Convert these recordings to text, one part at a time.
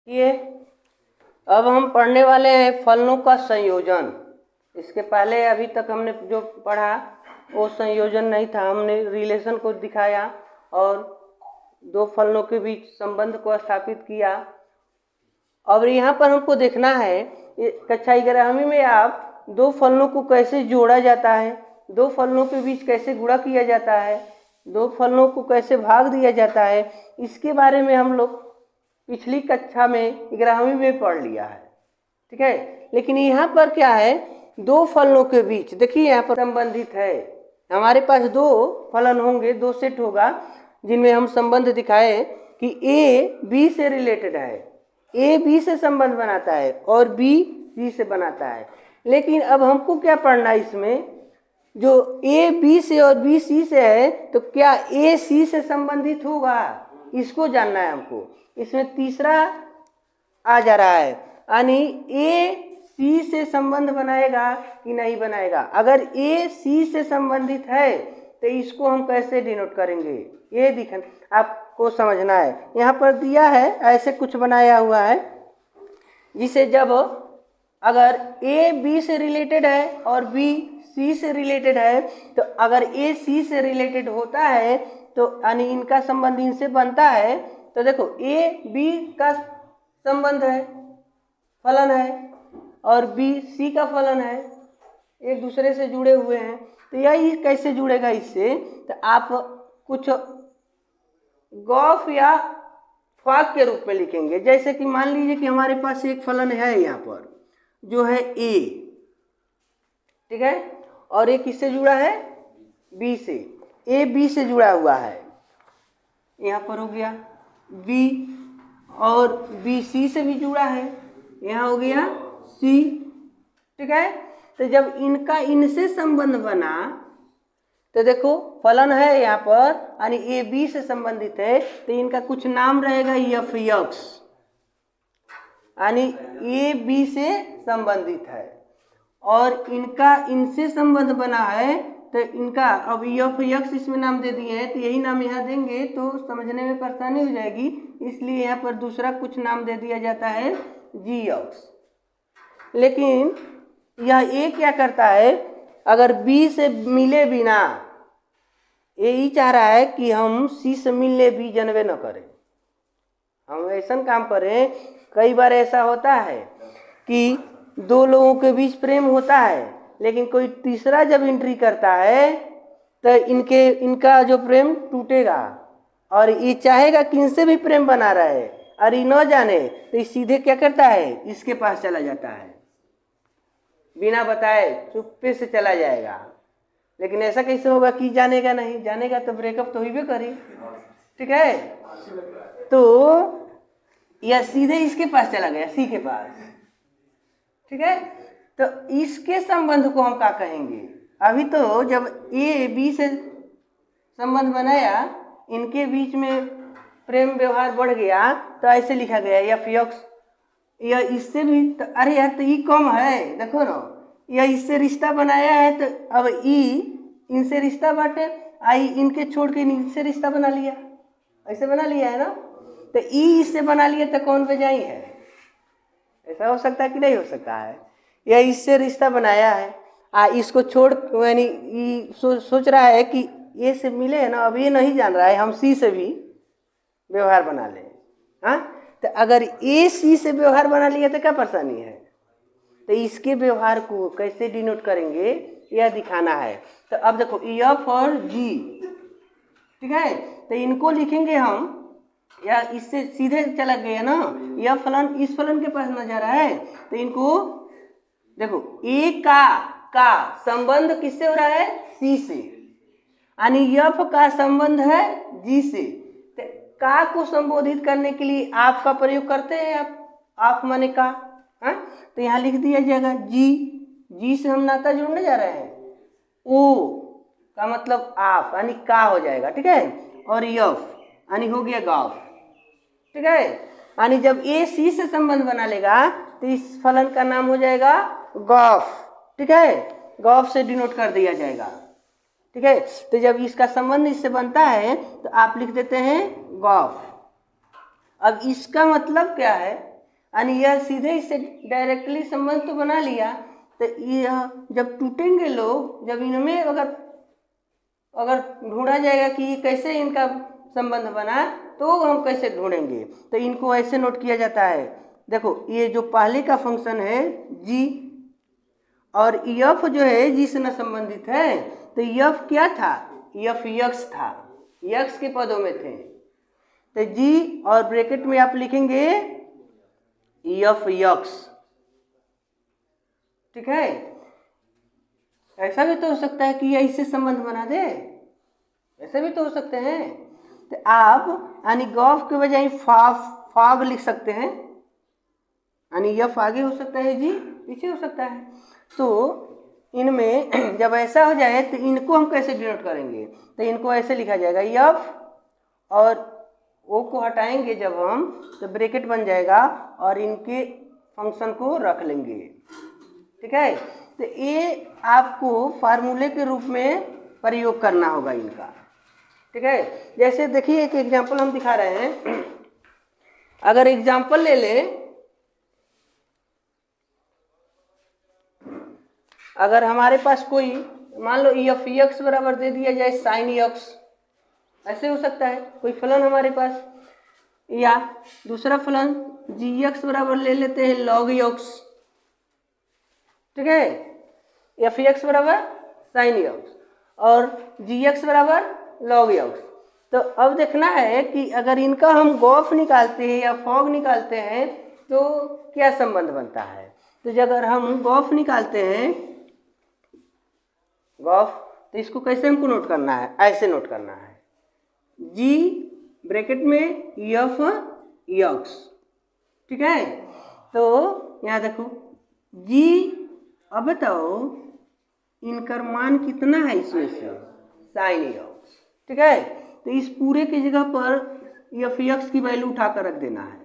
ये अब हम पढ़ने वाले हैं फलनों का संयोजन। इसके पहले अभी तक हमने जो पढ़ा वो संयोजन नहीं था, हमने रिलेशन को दिखाया और दो फलनों के बीच संबंध को स्थापित किया। और यहाँ पर हमको देखना है कक्षा 11वीं में आप दो फलनों को कैसे जोड़ा जाता है, दो फलनों के बीच कैसे गुणा किया जाता है, दो फलनों को कैसे भाग दिया जाता है, इसके बारे में हम लोग पिछली कक्षा में 11वीं में पढ़ लिया है। ठीक है, लेकिन यहाँ पर क्या है, दो फलनों के बीच देखिए यहाँ पर संबंधित है। हमारे पास दो फलन होंगे, दो सेट होगा जिनमें हम संबंध दिखाए कि ए बी से रिलेटेड है, ए बी से संबंध बनाता है और बी सी से बनाता है। लेकिन अब हमको क्या पढ़ना है, इसमें जो ए बी से और बी सी से है तो क्या ए सी से संबंधित होगा, इसको जानना है हमको। इसमें तीसरा आ जा रहा है, यानी ए सी से संबंध बनाएगा कि नहीं बनाएगा। अगर ए सी से संबंधित है तो इसको हम कैसे डिनोट करेंगे, ये दिखना आपको समझना है। यहाँ पर दिया है ऐसे कुछ बनाया हुआ है जिसे जब अगर ए बी से रिलेटेड है और बी सी से रिलेटेड है तो अगर ए सी से रिलेटेड होता है तो यानी इनका संबंध इनसे बनता है। तो देखो ए बी का संबंध है, फलन है, और बी सी का फलन है, एक दूसरे से जुड़े हुए हैं। तो यही कैसे जुड़ेगा इससे, तो आप कुछ गॉफ या फाक के रूप में लिखेंगे। जैसे कि मान लीजिए कि हमारे पास एक फलन है यहाँ पर जो है ए, ठीक है, और एक किससे जुड़ा है, बी से, ए बी से जुड़ा हुआ है। यहाँ पर हो गया बी, और बी सी से भी जुड़ा है, यहाँ हो गया सी। ठीक है, तो जब इनका इनसे संबंध बना तो देखो फलन है यहाँ पर यानी ए बी से संबंधित है तो इनका कुछ नाम रहेगा एफ एक्स, यानी ए बी से संबंधित है। और इनका इनसे संबंध बना है तो इनका अब एफ एक्स इसमें नाम दे दिए हैं तो यही नाम यहाँ देंगे तो समझने में परेशानी हो जाएगी, इसलिए यहाँ पर दूसरा कुछ नाम दे दिया जाता है जी एक्स। लेकिन यह ए क्या करता है, अगर बी से मिले बिना, यही चाह रहा है कि हम सी से मिलने भी जनवे न करें, हम ऐसा काम करें। कई बार ऐसा होता है कि दो लोगों के बीच प्रेम होता है लेकिन कोई तीसरा जब एंट्री करता है तो इनका जो प्रेम टूटेगा और ये चाहेगा कि इनसे भी प्रेम बना रहे और ये न जाने तो ये सीधे क्या करता है, इसके पास चला जाता है, बिना बताए चुप्पे से चला जाएगा। लेकिन ऐसा कैसे होगा कि जानेगा नहीं, जानेगा तो ब्रेकअप तो ही करी। ठीक है, तो यह सीधे इसके पास चला गया, सी के पास। ठीक है, तो इसके संबंध को हम क्या कहेंगे, अभी तो जब ए बी से संबंध बनाया, इनके बीच में प्रेम व्यवहार बढ़ गया तो ऐसे लिखा गया एफ एक्स। यह इससे भी तो, अरे यार तो ई कम है, देखो ना, यह इससे रिश्ता बनाया है तो अब ई इनसे रिश्ता बांटे, आई इनके छोड़ के इनसे रिश्ता बना लिया, ऐसे बना लिया है ना। तो ई इससे बना लिया तो कौन बेजाई है, ऐसा हो सकता है कि नहीं हो सकता है। यह इससे रिश्ता बनाया है, इसको छोड़ यानी सोच रहा है कि ए से मिले है ना, अब ये नहीं जान रहा है हम सी से भी व्यवहार बना लें। हाँ, तो अगर ए सी से व्यवहार बना लिया तो क्या परेशानी है, तो इसके व्यवहार को कैसे डिनोट करेंगे यह दिखाना है। तो अब देखो एफ और जी, ठीक है, तो इनको लिखेंगे हम, या इससे सीधे चला गया ना, यह फलन इस फलन के पास न जा रहा है तो इनको देखो ए का संबंध किससे हो रहा है, सी से, यानी एफ का संबंध है जी से। तो का को संबोधित करने के लिए आप का प्रयोग करते हैं, आप माने का। हाँ, तो यहाँ लिख दिया जाएगा जी से हम नाता जोड़ने जा रहे हैं, ओ का मतलब आप यानी का हो जाएगा। ठीक है, और यफ यानी हो गया गॉफ। ठीक है, यानी जब ए सी से संबंध बना लेगा तो इस फलन का नाम हो जाएगा गॉफ। ठीक है, गॉफ से डिनोट कर दिया जाएगा। ठीक है, तो जब इसका संबंध इससे बनता है तो आप लिख देते हैं गॉफ। अब इसका मतलब क्या है, यानी यह सीधे इससे डायरेक्टली संबंध तो बना लिया, तो यह जब टूटेंगे लोग, जब इनमें अगर ढूंढा जाएगा कि कैसे इनका संबंध बना, तो हम कैसे ढूंढेंगे, तो इनको ऐसे नोट किया जाता है। देखो ये जो पहले का फंक्शन है जी, और एफ जो है जी से न संबंधित है, तो एफ क्या था, एफ यक्स था, यक्स के पदों में थे, तो जी और ब्रैकेट में आप लिखेंगे एफ यक्स। ठीक है, ऐसा भी तो हो सकता है कि ये इससे संबंध बना दे, ऐसा भी तो हो सकते हैं। तो आप यानी गॉफ के बजाय फॉग लिख सकते हैं, यानी यफ आगे हो सकता है, जी पीछे हो सकता है। तो इनमें जब ऐसा हो जाए तो इनको हम कैसे डिनोट करेंगे, तो इनको ऐसे लिखा जाएगा यफ, और ओ को हटाएंगे जब हम, तो ब्रैकेट बन जाएगा और इनके फंक्शन को रख लेंगे। ठीक है, तो ये आपको फार्मूले के रूप में प्रयोग करना होगा इनका। ठीक है, जैसे देखिए एक एग्जांपल हम दिखा रहे हैं। अगर एग्जांपल ले लें, अगर हमारे पास कोई मान लो एफ एक्स बराबर दे दिया जाए साइन एक्स, ऐसे हो सकता है कोई फलन हमारे पास, या दूसरा फलन जी एक्स बराबर ले लेते हैं लॉग एक्स। ठीक है, एफ एक्स बराबर साइन एक्स और जी एक्स बराबर लॉग एक्स। तो अब देखना है कि अगर इनका हम गॉफ निकालते हैं या फॉग निकालते हैं तो क्या संबंध बनता है। तो अगर हम गॉफ निकालते हैं, गॉफ, तो इसको कैसे हमको नोट करना है, ऐसे नोट करना है, जी ब्रैकेट में एफ एक्स। ठीक है, तो यहाँ देखो जी, अब बताओ इनका मान कितना है इसमें से, साइन एक्स। ठीक है, तो इस पूरे की जगह पर एफ एक्स की वैल्यू उठाकर रख देना है,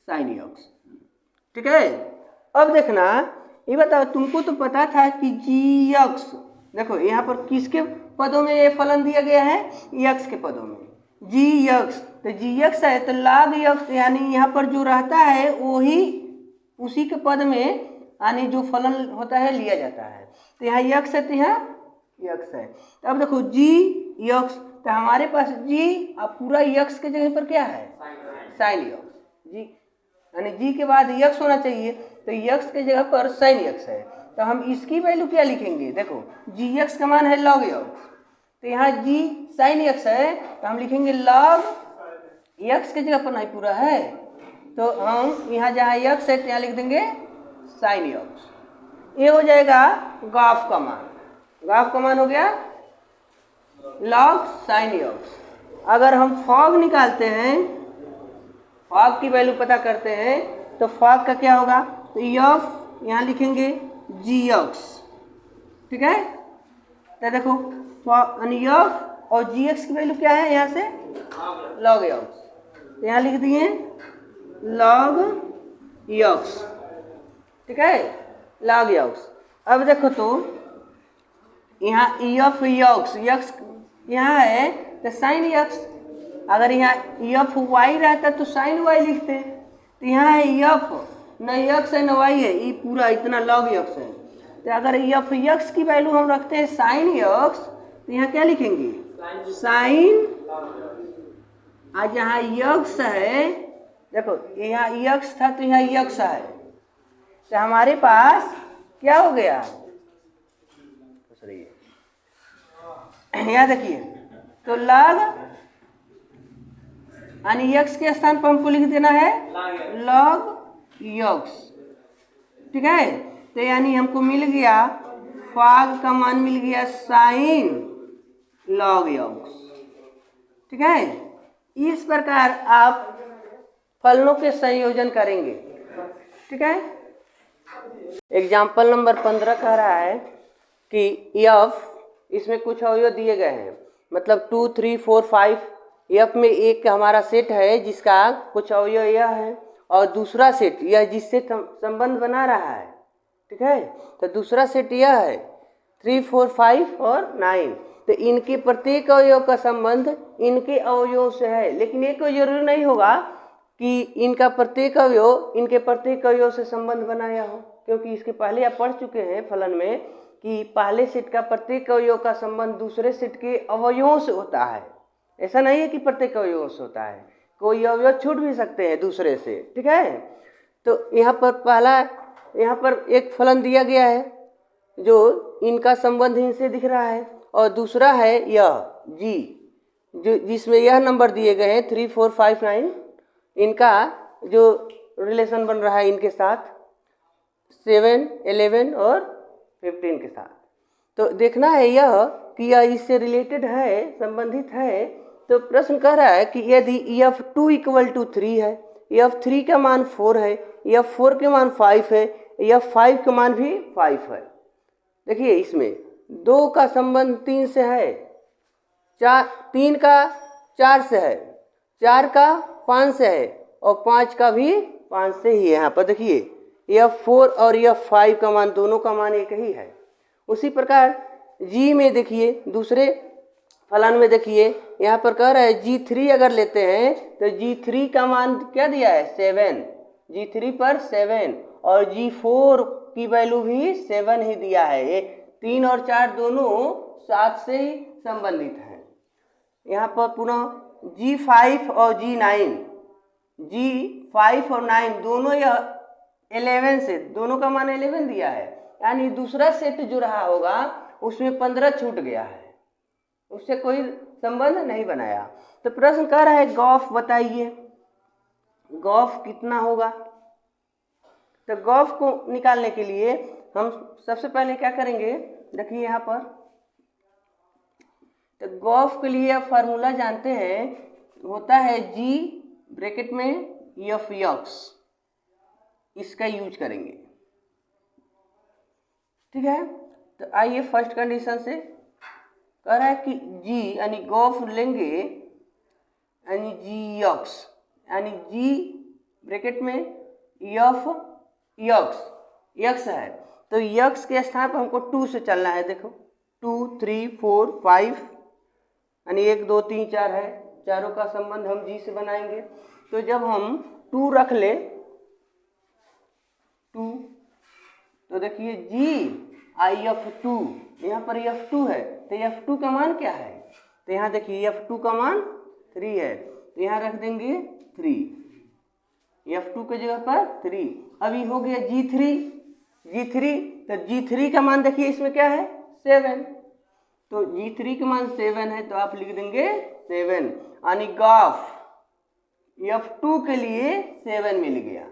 साइन एक्स। ठीक है, अब देखना, ये बताओ तुमको तो पता था कि जी एक्स, देखो यहाँ पर किसके पदों में ये फलन दिया गया है, एक्स के पदों में, जी एक्स, तो जी एक्स है तो log एक्स, यानी यहाँ पर जो रहता है वही उसी के पद में, यानी जो फलन होता है लिया जाता है। तो यहाँ एक्स है तो यहाँ एक्स है। तो अब देखो जी एक्स, तो हमारे पास जी अब पूरा एक्स के जगह पर क्या है, साइन एक्स, जी यानी जी के बाद एक्स होना चाहिए, तो एक्स के जगह पर साइन एक्स है। तो हम इसकी वैल्यू क्या लिखेंगे, देखो जी एक्स का मान है लॉग एक्स, तो यहाँ जी साइन एक्स है, तो हम लिखेंगे लॉग एक्स के जगह पर नहीं पूरा है, तो हम यहाँ जहाँ एक्स है यहाँ लिख देंगे साइन एक्स। ये हो जाएगा गाफ का मान, गाफ का मान हो गया लॉग साइन एक्स। अगर हम फॉग निकालते हैं, फॉग की वैल्यू पता करते हैं, तो फॉग का क्या होगा, तो एफ यहाँ लिखेंगे जी एक्स। ठीक है, तो देखो एफ और जी एक्स की वैल्यू क्या है, यहाँ से लॉग एक्स, तो यहाँ लिख दिए लॉग एक्स। ठीक है, लॉग एक्स। अब देखो तो यहाँ एफ एक्स, एक्स यहाँ है तो साइन एक्स, अगर यहाँ एफ वाई रहता तो साइन वाई लिखते, तो यहाँ है एफ, न एक्स है न वाई है, ये पूरा इतना लॉग एक्स है। तो अगर एफ एक्स की वैल्यू हम रखते हैं साइन एक्स, तो यहाँ क्या लिखेंगे साइन, आज यहाँ एक्स है, देखो यहाँ एक्स था तो यहाँ एक्स है, तो हमारे पास क्या हो गया, यहाँ देखिए, तो लॉग यानी एक्स के स्थान पर हमको लिख देना है लॉग एक्स। ठीक है, तो यानी हमको मिल गया फॉग का मान मिल गया साइन लॉग एक्स। ठीक है, इस प्रकार आप फलनों के संयोजन करेंगे। ठीक है, एग्जाम्पल नंबर 15 कह रहा है कि एफ, इसमें कुछ अवयव दिए गए हैं, मतलब 2, 3, 4, 5, एफ में एक हमारा सेट है जिसका कुछ अवयव यह है, और दूसरा सेट यह जिससे संबंध बना रहा है। ठीक है, तो दूसरा सेट यह है 3, 4, 5 और 9, तो इनके प्रत्येक अवयव का संबंध इनके अवयव से है, लेकिन एक जरूरी नहीं होगा कि इनका प्रत्येक अवयव इनके प्रत्येक अवयव से संबंध बनाया हो, क्योंकि इसके पहले आप पढ़ चुके हैं फलन में कि पहले सेट का प्रत्येक अवयव का संबंध दूसरे सेट के अवयवों से होता है। ऐसा नहीं है कि प्रत्येक अवयव से होता है, कोई अवयव छूट भी सकते हैं दूसरे से, ठीक है। तो यहाँ पर पहला, यहाँ पर एक फलन दिया गया है जो इनका संबंध इनसे दिख रहा है, और दूसरा है यह जी, जो जिसमें यह नंबर दिए गए हैं 3, 4, 5, 9, इनका जो रिलेशन बन रहा है इनके साथ 7, 11 और 15 के साथ। तो देखना है यह कि यह इससे रिलेटेड है, संबंधित है। तो प्रश्न कह रहा है कि यदि F2 = 3 है, F3 का मान 4 है, F4 के मान 5 है, F5 का मान भी 5 है। देखिए इसमें 2 का संबंध 3 से है, 3 का 4 से है, 4 का 5 से है, और 5 का भी 5 से ही है। यहाँ पर देखिए F4 और F5 का मान, दोनों का मान एक ही है। उसी प्रकार जी में देखिए, दूसरे फलन में देखिए, यहाँ पर कह रहा है G3 अगर लेते हैं तो G3 का मान क्या दिया है 7, G3 पर 7, और G4 की वैल्यू भी 7 ही दिया है। ये 3 और 4 दोनों 7 से ही संबंधित हैं। यहाँ पर पुनः G5 और G9, G5 और 9 दोनों यह 11 से, दोनों का मान 11 दिया है, यानी दूसरा सेट जो रहा होगा उसमें 15 छूट गया है, उससे कोई संबंध नहीं बनाया। तो प्रश्न कह रहा है गॉफ बताइए, गॉफ कितना होगा। तो गॉफ को निकालने के लिए हम सबसे पहले क्या करेंगे, देखिए यहाँ पर, तो गॉफ के लिए आप फार्मूला जानते हैं, होता है G ब्रैकेट में F(x), इसका यूज करेंगे, ठीक है। तो आइए फर्स्ट कंडीशन से कह रहा है कि G यानी गॉफ लेंगे, यानी G(x), यानी G ब्रैकेट में F(x) है, तो x के स्थान पर हमको 2 से चलना है। देखो 2, 3, 4, 5, यानी 1, 2, 3, 4 है, चारों का संबंध हम G से बनाएंगे। तो जब हम 2 रख ले 2, तो देखिए GIF2, यहाँ पर F2 है, तो F2 का मान क्या है, तो यहाँ देखिए F2 का मान 3 है, तो यहाँ रख देंगे 3, F2 के जगह पर 3। अभी हो गया G3, तो G3 का मान देखिए इसमें क्या है 7, तो G3 का मान 7 है, तो आप लिख देंगे 7, यानी गॉफ F2 के लिए 7 मिल गया,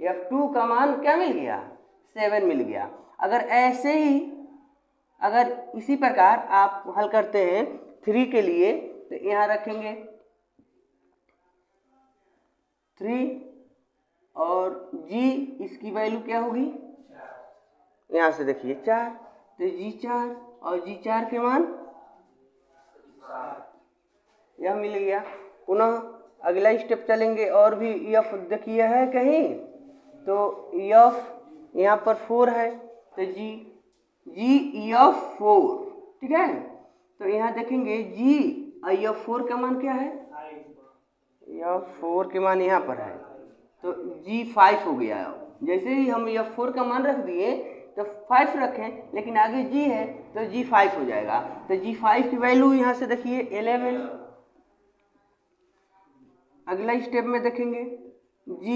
F2 का मान क्या मिल गया 7 मिल गया। अगर ऐसे ही, अगर इसी प्रकार आप हल करते हैं 3 के लिए, तो यहाँ रखेंगे 3, और G इसकी वैल्यू क्या होगी, यहाँ से देखिए 4, तो G4 और G4 के मान यह मिल गया। पुनः अगला स्टेप चलेंगे, और भी F देखिए है कहीं, तो F यहाँ पर 4 है, तो GF4, ठीक है। तो यहाँ देखेंगे GIF4 का मान क्या है, F4 के मान यहाँ पर है, तो G5 हो गया। जैसे ही हम F4 का मान रख दिए तो 5 रखें, लेकिन आगे G है तो G5 हो जाएगा, तो G5 की वैल्यू यहाँ से देखिए 11। अगला स्टेप में देखेंगे G,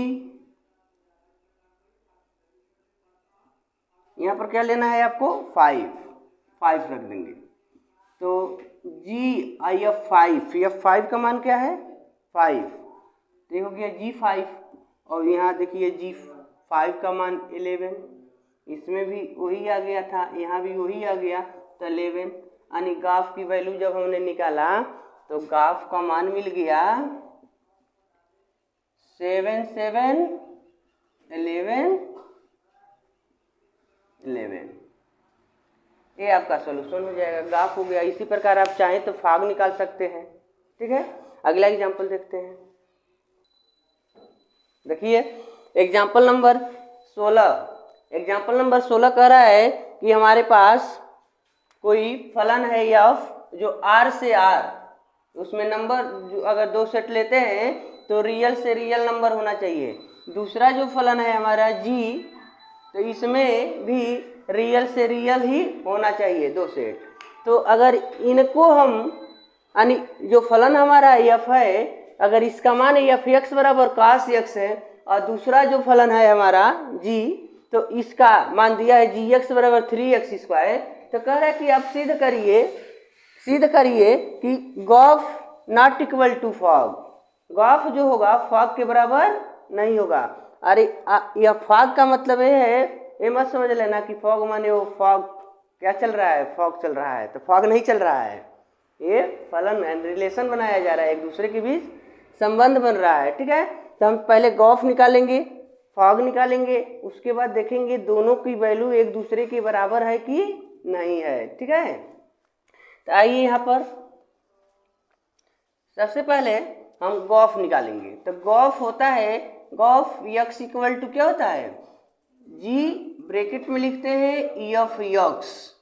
यहाँ पर क्या लेना है आपको 5 रख देंगे, तो GIF5, F5 का मान क्या है 5, तो ये हो गया G5, और यहाँ देखिए G5 का मान 11, इसमें भी वही आ गया था, यहाँ भी वही आ गया, तो 11, यानी गाफ की वैल्यू जब हमने निकाला तो गाफ का मान मिल गया 7, 7, 11, 11। ये आपका सोल्यूशन हो जाएगा, गाफ हो गया। इसी प्रकार आप चाहें तो फाग निकाल सकते हैं, ठीक है। अगला एग्जाम्पल देखते हैं, देखिए एग्जाम्पल नंबर 16 कह रहा है कि हमारे पास कोई फलन है F जो R से R, उसमें नंबर जो अगर 2 सेट लेते हैं तो रियल से रियल नंबर होना चाहिए। दूसरा जो फलन है हमारा जी, तो इसमें भी रियल से रियल ही होना चाहिए, 2 सेट। तो अगर इनको हम यानी जो फलन हमारा एफ है, अगर इसका मान एफ एक्स बराबर cos x है और दूसरा जो फलन है हमारा जी, तो इसका मान दिया है जी एक्स बराबर 3x², तो कह रहा है कि आप सिद्ध करिए कि गॉफ नॉट इक्वल टू फॉग। गॉफ जो होगा फॉग के बराबर नहीं होगा। अरे यह फॉग का मतलब ये है, ये मत समझ लेना कि फॉग माने वो फॉग क्या चल रहा है, फॉग चल रहा है, तो फॉग नहीं चल रहा है। ये फलन एंड रिलेशन बनाया जा रहा है, एक दूसरे के बीच संबंध बन रहा है, ठीक है। तो हम पहले गॉफ निकालेंगे, फॉग निकालेंगे, उसके बाद देखेंगे दोनों की वैल्यू एक दूसरे के बराबर है कि नहीं है, ठीक है। तो आइए यहाँ पर सबसे पहले हम गॉफ निकालेंगे। तो गॉफ होता है, गॉफ x इक्वल टू क्या होता है, जी ब्रैकेट में लिखते हैं एफ एक्स,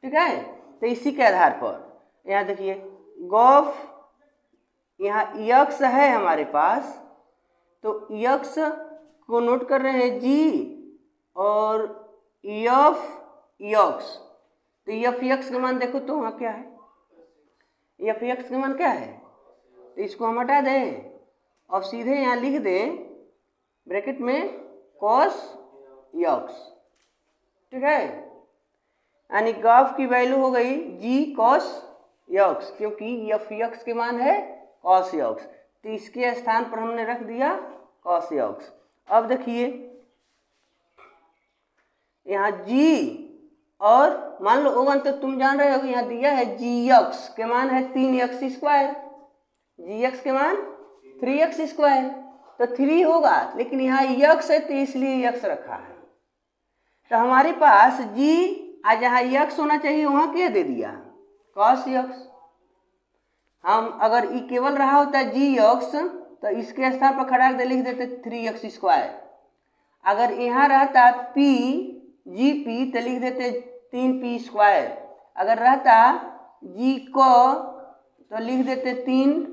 ठीक है। तो इसी के आधार पर यहाँ देखिए गॉफ, यहाँ एक्स है हमारे पास, तो एक्स को नोट कर रहे हैं जी और एफ एक्स। तो एफ एक्स का मान देखो तो वहाँ क्या है, एफ एक्स का मान क्या है, तो इसको हम हटा दें और सीधे यहाँ लिख दें ब्रैकेट में कॉस एक्स, ठीक है। यानी गॉफ की वैल्यू हो गई जी कॉस एक्स, क्योंकि एफ एक्स के मान है कॉस एक्स, तो इसके स्थान पर हमने रख दिया कॉस एक्स। अब देखिए यहाँ जी और मान लो ओवन, तो तुम जान रहे हो कि यहाँ दिया है जी एक्स के मान है 3x², जी एक्स के मान 3x², तो 3 होगा, लेकिन यहाँ x है तो इसलिए x रखा है। तो हमारे पास g आज जहाँ x होना चाहिए वहाँ क्या दे दिया, cos x। हम अगर ई केवल रहा होता है जी एक्स, तो इसके स्थान पर खड़ा कर लिख देते 3x²। अगर यहाँ रहता p जी पी तो लिख देते 3p²। अगर रहता जी को तो लिख देते 3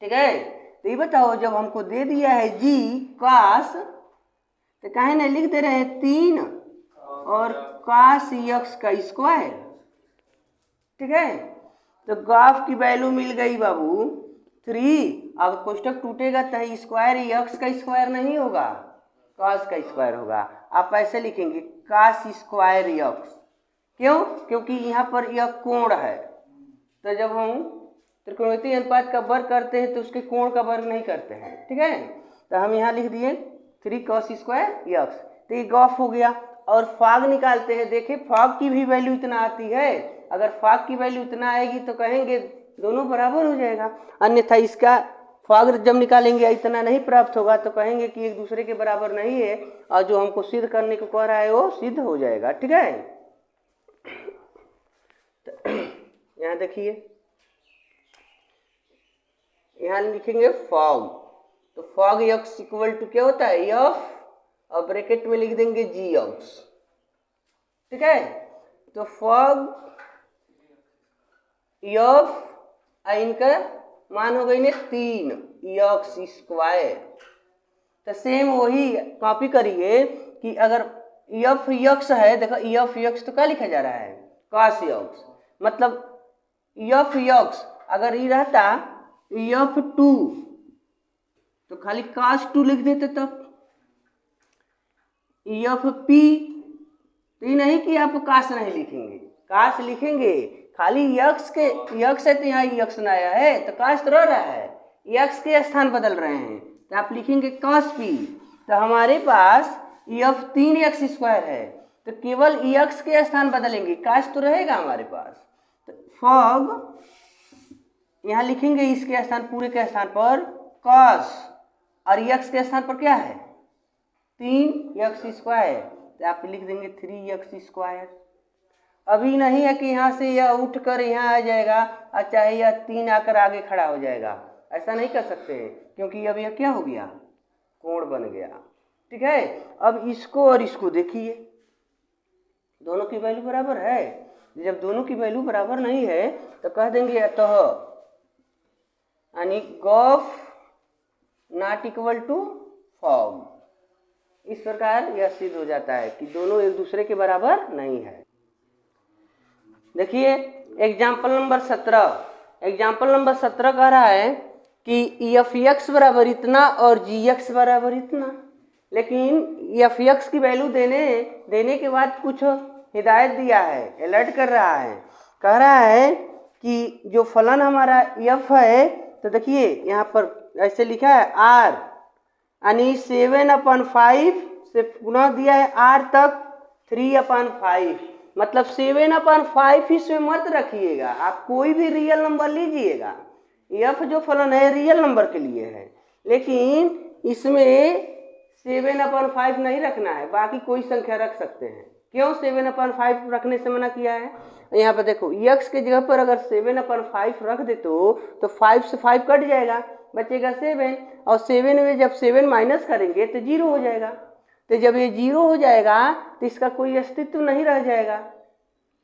ठीक है। तो ये बताओ जब हमको दे दिया है जी cos, तो काहे नहीं लिख दे रहे हैं 3 और cos x², ठीक है। तो गॉफ की वैल्यू मिल गई बाबू 3। अब कोष्टक टूटेगा तो स्क्वायर x² नहीं होगा, cos² होगा। आप ऐसे लिखेंगे cos² x, क्यों, क्योंकि यहाँ पर यह कोण है। तो जब हम त्रिकोणमितीय अनुपात का वर्ग करते हैं तो उसके कोण का वर्ग नहीं करते हैं, ठीक है। तो हम यहाँ लिख दिए 3 cos² x, तो ये गॉफ हो गया। और फॉग निकालते हैं, देखिए फॉग की भी वैल्यू इतना आती है। अगर फॉग की वैल्यू इतना आएगी तो कहेंगे दोनों बराबर हो जाएगा, अन्यथा इसका फॉग जब निकालेंगे इतना नहीं प्राप्त होगा तो कहेंगे कि एक दूसरे के बराबर नहीं है, और जो हमको सिद्ध करने को कह रहा है वो सिद्ध हो जाएगा, ठीक है। यहाँ देखिए, यहाँ लिखेंगे फॉग, तो फॉग x इक्वल टू क्या होता है एफ, और ब्रैकेट में लिख देंगे जी एक्स, ठीक है। तो फॉग एफ इनका मान हो गई ने 3x²। तो सेम वही कॉपी करिए कि अगर एफ एक्स है, देखो एफ एक्स तो क्या लिखा जा रहा है cos x, मतलब एफ एक्स अगर ये रहता f2 तो खाली cos2 लिख देते, तब fp तो ये नहीं कि आप cos नहीं लिखेंगे, cos लिखेंगे, खाली x के x है तो यहाँ x न आया है तो cos तो रह रहा है, x के स्थान बदल रहे हैं तो आप लिखेंगे cosp। तो हमारे पास f 3x² है तो केवल x के स्थान बदलेंगे, cos तो रहेगा हमारे पास। तो फॉग यहाँ लिखेंगे इसके स्थान, पूरे के स्थान पर cos, और x के स्थान पर क्या है 3x², तो आप लिख देंगे 3x²। अभी नहीं है कि यहाँ से यह उठ कर यहाँ आ जाएगा और चाहे यह 3 आकर आगे खड़ा हो जाएगा, ऐसा नहीं कर सकते क्योंकि अब यह क्या हो गया, कोण बन गया, ठीक है। अब इसको और इसको देखिए, दोनों की वैल्यू बराबर है। जब दोनों की वैल्यू बराबर नहीं है तो कह देंगे अतः यानी गॉफ नॉट इक्वल टू फॉग। इस प्रकार यह सिद्ध हो जाता है कि दोनों एक दूसरे के बराबर नहीं है। देखिए एग्जाम्पल नंबर 17। एग्जाम्पल नंबर 17 कह रहा है कि एफ एक्स बराबर इतना और जी एक्स बराबर इतना, लेकिन एफ एक्स की वैल्यू देने के बाद कुछ हिदायत दिया है, अलर्ट कर रहा है। कह रहा है कि जो फलन हमारा एफ है, तो देखिए यहाँ पर ऐसे लिखा है आर, यानी 7/5 से पुनः दिया है आर तक 3/5, मतलब 7/5 इसमें मत रखिएगा, आप कोई भी रियल नंबर लीजिएगा। एफ जो फलन है रियल नंबर के लिए है, लेकिन इसमें 7/5 नहीं रखना है, बाकी कोई संख्या रख सकते हैं। क्यों 7/5 रखने से मना किया है? यहाँ पर देखो x के जगह पर अगर 7/5 रख दे तो 5 से 5 कट जाएगा, बचेगा 7, और 7 में जब 7 माइनस करेंगे तो 0 हो जाएगा। तो जब ये 0 हो जाएगा तो इसका कोई अस्तित्व नहीं रह जाएगा,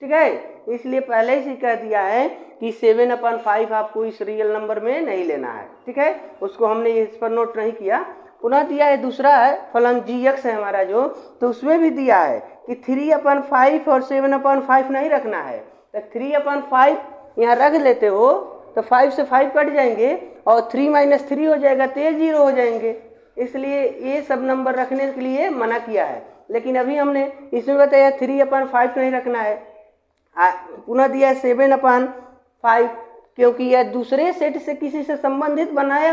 ठीक है। इसलिए पहले से कह दिया है कि 7/5 आपको इस रियल नंबर में नहीं लेना है, ठीक है। उसको हमने इस पर नोट नहीं किया। पुनः दिया है दूसरा है फलन जी एक्स है हमारा जो, तो उसमें भी दिया है कि 3/5 और 7/5 नहीं रखना है। तो 3/5 यहाँ रख लेते हो तो 5 से 5 कट जाएंगे और 3 - 3 हो जाएगा तो ये 0 हो जाएंगे। इसलिए ये सब नंबर रखने के लिए मना किया है, लेकिन अभी हमने इसमें बताया 3/5 नहीं रखना है। पुनः दिया है 7/5, क्योंकि यह दूसरे सेट से किसी से संबंध बनाया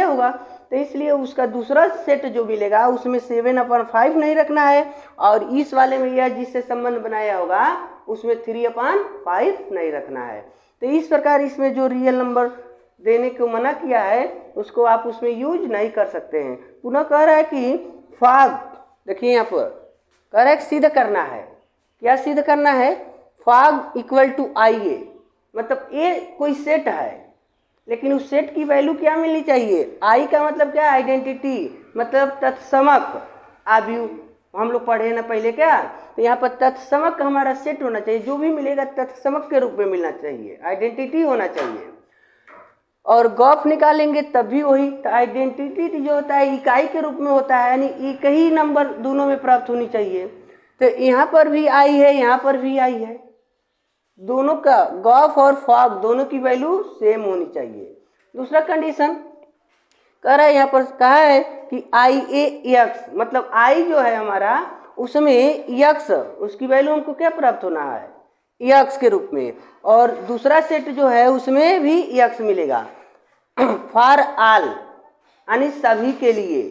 होगा, तो इसलिए उसका दूसरा सेट जो मिलेगा उसमें 7/5 नहीं रखना है, और इस वाले में यह जिससे संबंध बनाया होगा उसमें 3/5 नहीं रखना है। तो इस प्रकार इसमें जो रियल नंबर देने को मना किया है उसको आप उसमें यूज नहीं कर सकते हैं। पुनः कह रहा है कि फॉग, देखिए यहाँ पर कह रहा है सिद्ध करना है। क्या सिद्ध करना है? फॉग इक्वल टू आई ए, मतलब ए कोई सेट है, लेकिन उस सेट की वैल्यू क्या मिलनी चाहिए? आई का मतलब क्या? आइडेंटिटी, मतलब तत्समक। आव्यू हम लोग पढ़े ना पहले क्या, तो यहाँ पर तत्समक हमारा सेट होना चाहिए, जो भी मिलेगा तत्समक के रूप में मिलना चाहिए, आइडेंटिटी होना चाहिए। और गॉफ निकालेंगे तब भी वही, तो आइडेंटिटी जो होता है इकाई के रूप में होता है, यानी एक ही नंबर दोनों में प्राप्त होनी चाहिए। तो यहाँ पर भी आई है, यहाँ पर भी आई है, दोनों का गॉफ और फॉग दोनों की वैल्यू सेम होनी चाहिए। दूसरा कंडीशन कह रहा है, यहाँ पर कहा है कि आई ए एक्स, मतलब आई जो है हमारा उसमें एक्स, उसकी वैल्यू हमको क्या प्राप्त होना है? एक्स के रूप में, और दूसरा सेट जो है उसमें भी एक्स मिलेगा। फॉर ऑल, यानी सभी के लिए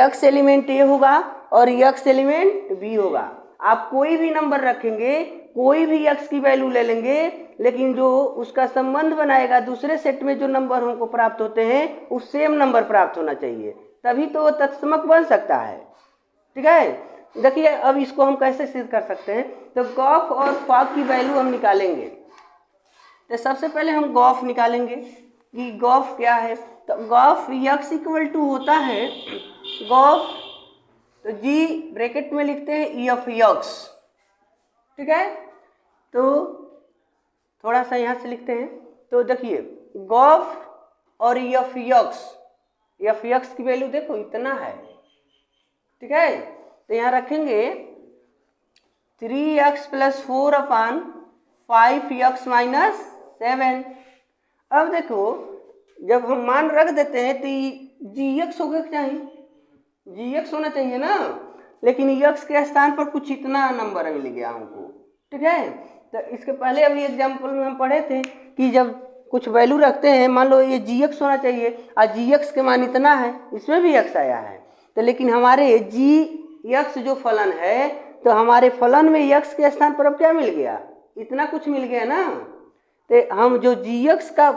एक्स एलिमेंट ए होगा और एक्स एलिमेंट बी होगा। आप कोई भी नंबर रखेंगे, कोई भी एक्स की वैल्यू ले लेंगे, लेकिन जो उसका संबंध बनाएगा दूसरे सेट में जो नंबर हमको प्राप्त होते हैं उस सेम नंबर प्राप्त होना चाहिए, तभी तो वो तत्समक बन सकता है, ठीक है। देखिए अब इसको हम कैसे सिद्ध कर सकते हैं, तो गॉफ और फॉग की वैल्यू हम निकालेंगे। तो सबसे पहले हम गॉफ निकालेंगे कि गॉफ क्या है। तो गॉफ एक्स इक्वल टू होता है गॉफ, तो जी ब्रैकेट में लिखते हैं एफ एक्स, ठीक है। तो थोड़ा सा यहाँ से लिखते हैं, तो देखिए गॉफ और एफ एक्स की वैल्यू देखो इतना है, ठीक है। तो यहाँ रखेंगे 3x + 4/5x - 7। अब देखो जब हम मान रख देते हैं तो जी एक्स होगा, चाहिए जी एक्स होना चाहिए ना, लेकिन एक्स के स्थान पर कुछ इतना नंबर मिल गया हमको, ठीक है। तो इसके पहले अभी एग्जाम्पल में हम पढ़े थे कि जब कुछ वैल्यू रखते हैं, मान लो ये जी एक्स होना चाहिए और जी एक्स के मान इतना है, इसमें भी एक्स आया है, तो लेकिन हमारे जी एक्स जो फलन है, तो हमारे फलन में एक्स के स्थान पर अब क्या मिल गया? इतना कुछ मिल गया ना। तो हम जो जी एक्स का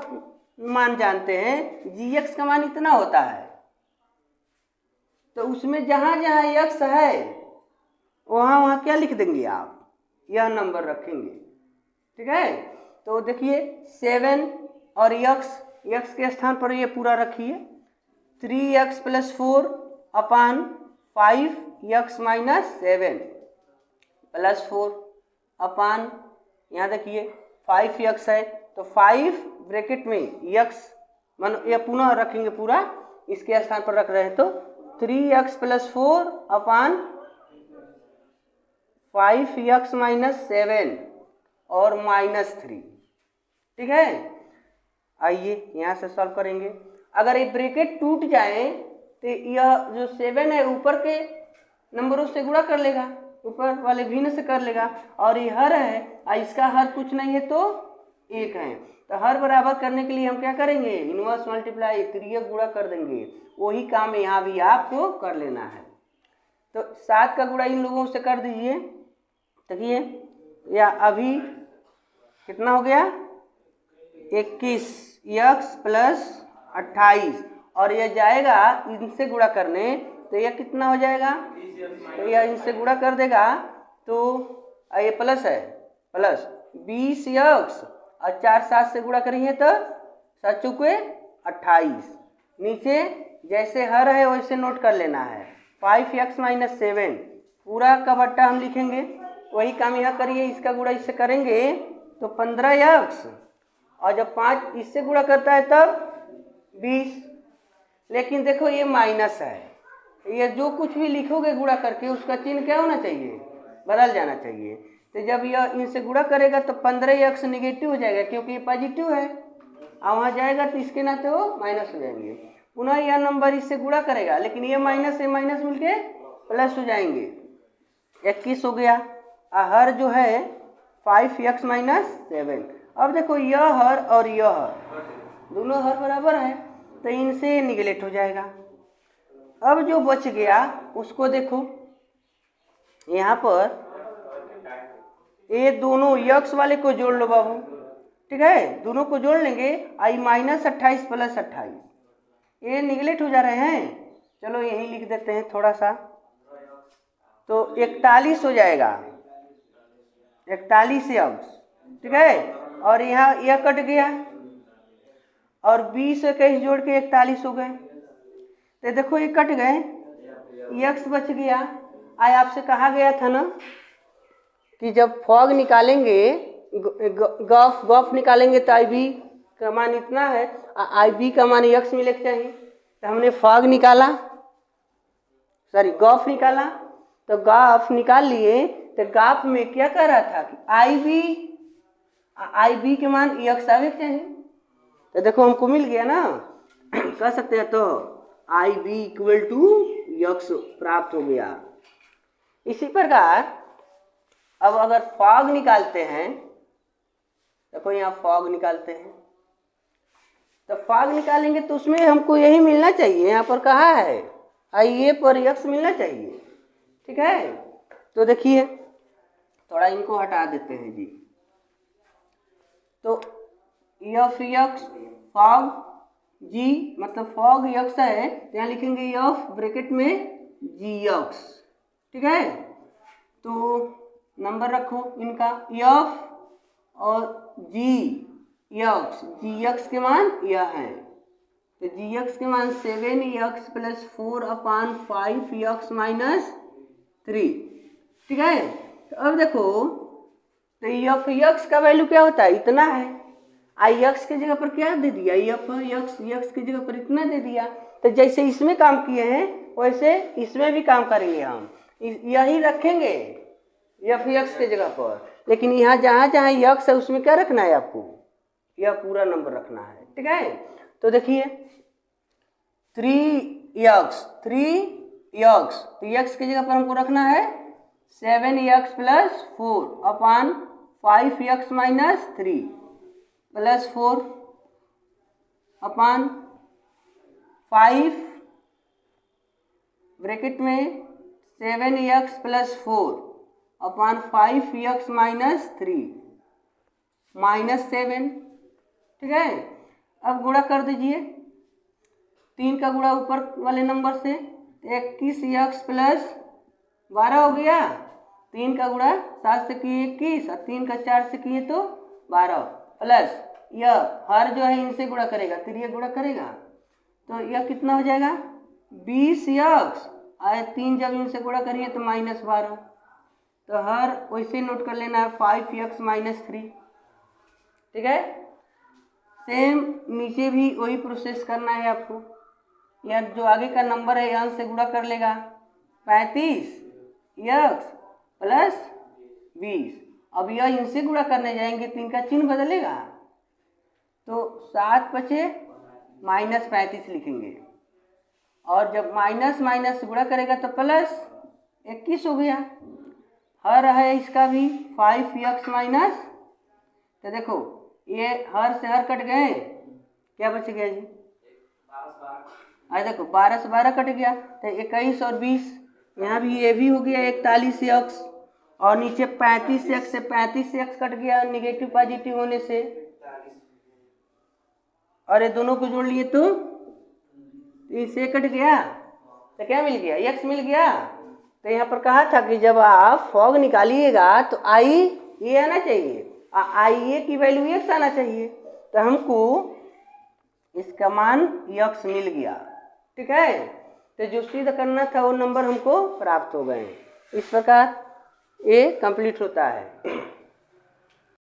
मान जानते हैं, जी एक्स का मान इतना होता है, तो उसमें जहाँ जहाँ एक्स है वहाँ वहाँ क्या लिख देंगे आप? यह नंबर रखेंगे, ठीक है। तो देखिए 7 और एक्स के स्थान पर ये पूरा रखिए, 3x + 4/5x - 7 + 4 यहाँ देखिए 5x है, तो 5 ब्रैकेट में x मान या पुनः रखेंगे पूरा, इसके स्थान पर रख रहे हैं तो 3x + 4 अपान 5x - 7 और -3। ठीक है, आइए यहाँ से सॉल्व करेंगे। अगर ये ब्रैकेट टूट जाए तो यह जो 7 है ऊपर के नंबरों से गुणा कर लेगा, ऊपर वाले भिन्न से कर लेगा, और ये हर है, इसका हर कुछ नहीं है तो 1 है। तो हर बराबर करने के लिए हम क्या करेंगे, इनवर्स मल्टीप्लाई 3 गुणा कर देंगे। वही काम यहाँ भी आपको कर लेना है। तो 7 का गुणा इन लोगों से कर दीजिए। देखिए या अभी कितना हो गया, 21x + 28, और यह जाएगा इनसे गुणा करने तो यह कितना हो जाएगा, तो यह इनसे गुणा कर देगा तो ये प्लस है, प्लस 20x और 4 7 से गुणा करेंगे तो 7 चौके 28। नीचे जैसे हर है वैसे नोट कर लेना है। 5x - 7 पूरा का बट्टा हम लिखेंगे, वही काम यहाँ करिए। इसका गुणा इससे करेंगे तो 15x, और जब 5 इससे गुणा करता है तब 20। लेकिन देखो ये माइनस है, ये जो कुछ भी लिखोगे गुणा करके उसका चिन्ह क्या होना चाहिए, बदल जाना चाहिए। तो जब यह इनसे गुणा करेगा तो 15x निगेटिव हो जाएगा क्योंकि ये पॉजिटिव है, और वहाँ जाएगा तो इसके नाते वो माइनस हो जाएंगे। पुनः यह नंबर इससे गुणा करेगा, लेकिन ये माइनस से माइनस मिलके प्लस हो जाएंगे, 21 हो गया। हर जो है 5x - 7। अब देखो यह हर और यह हर दोनों हर बराबर है तो इनसे निगलेक्ट हो जाएगा। अब जो बच गया उसको देखो, यहाँ पर ये दोनों यक्स वाले को जोड़ लो बाबू। ठीक है, दोनों को जोड़ लेंगे, i -28 + 28, ये निगलेक्ट हो जा रहे हैं। चलो यहीं लिख देते हैं थोड़ा सा, तो 41 हो जाएगा, 41x। ठीक है, और यहाँ यह कट गया और 20 और 21 जोड़ के 41 हो गए। तो देखो ये कट गए, x बच गया। आज आपसे कहा गया था ना कि जब फॉग निकालेंगे, गॉफ निकालेंगे तो IB का मान इतना है, IB का मान x मिले चाहिए। तो हमने फॉग निकाला, सॉरी गॉफ निकाला, तो गॉफ निकाल लिए। तो गॉफ में क्या कह रहा था कि IB के मान x आवे चाहिए। तो देखो हमको मिल गया ना, कह सकते हैं तो IB = x प्राप्त हो गया। इसी प्रकार अब अगर फॉग निकालते हैं, देखो यहाँ फॉग निकालते हैं, तो फॉग निकालेंगे तो उसमें हमको यही मिलना चाहिए, यहाँ पर कहा है IA पर x मिलना चाहिए। ठीक है, तो देखिए थोड़ा इनको हटा देते हैं जी। तो f(x) फॉग g मतलब फॉग x है, तो यहाँ लिखेंगे f ब्रैकेट में gx। ठीक है, तो नंबर रखो इनका f और gx के मान यह है, तो gx के मान 7x + 4 अपान 5x - 3। ठीक है, तो अब देखो तो f(x) का वैल्यू क्या होता है, इतना है। ix की जगह पर क्या दे दिया, f(x) की जगह पर इतना दे दिया। तो जैसे इसमें काम किए हैं वैसे इसमें भी काम करेंगे, हम यही रखेंगे f(x) की जगह पर। लेकिन यहाँ जहाँ जहाँ x है उसमें क्या रखना है आपको, यह पूरा नंबर रखना है। ठीक है, तो देखिए 3x, तो x की जगह पर हमको रखना है 7x + 4 अपान 5x - 3 + 4 अपान 5 ब्रैकेट में 7x + 4 अपान 5x - 3 -7। ठीक है, अब गुणा कर दीजिए, 3 का गुणा ऊपर वाले नंबर से, 21x + 12 हो गया। 3 का गुणा 7 से किए 21 और 3 का 4 से किए तो 12, प्लस यह हर जो है इनसे गुणा करेगा, 3 गुणा करेगा तो यह कितना हो जाएगा 20x, और 3 जब इनसे गुणा करिए तो -12। तो हर वैसे नोट कर लेना है 5x - 3। ठीक है, सेम नीचे भी वही प्रोसेस करना है आपको। यह जो आगे का नंबर है अंश से गुणा कर लेगा 35x प्लस 20। अब यह इनसे गुणा करने जाएंगे तो इनका चिन्ह बदलेगा, तो 7 बचे -35 लिखेंगे, और जब माइनस माइनस गुणा करेगा तो प्लस 21 हो गया। हर है इसका भी 5x माइनस, तो देखो ये हर से हर कट गए, क्या बच गया जी? अरे देखो 12 से 12 कट गया, तो 21 और 20, यहाँ भी ये भी हो गया 41x, और नीचे 35x से 35x कट गया निगेटिव पॉजिटिव होने से, और ये दोनों को जोड़ लिए तो इससे कट गया, तो क्या मिल गया? x मिल गया। तो यहाँ पर कहा था कि जब आप फॉग निकालिएगा तो आई ये आना चाहिए, आई ए की वैल्यू x आना चाहिए, तो हमको इसका मान x मिल गया। ठीक है, तो जो सिद्ध करना था वो नंबर हमको प्राप्त हो गए। इस प्रकार ये कंप्लीट होता है।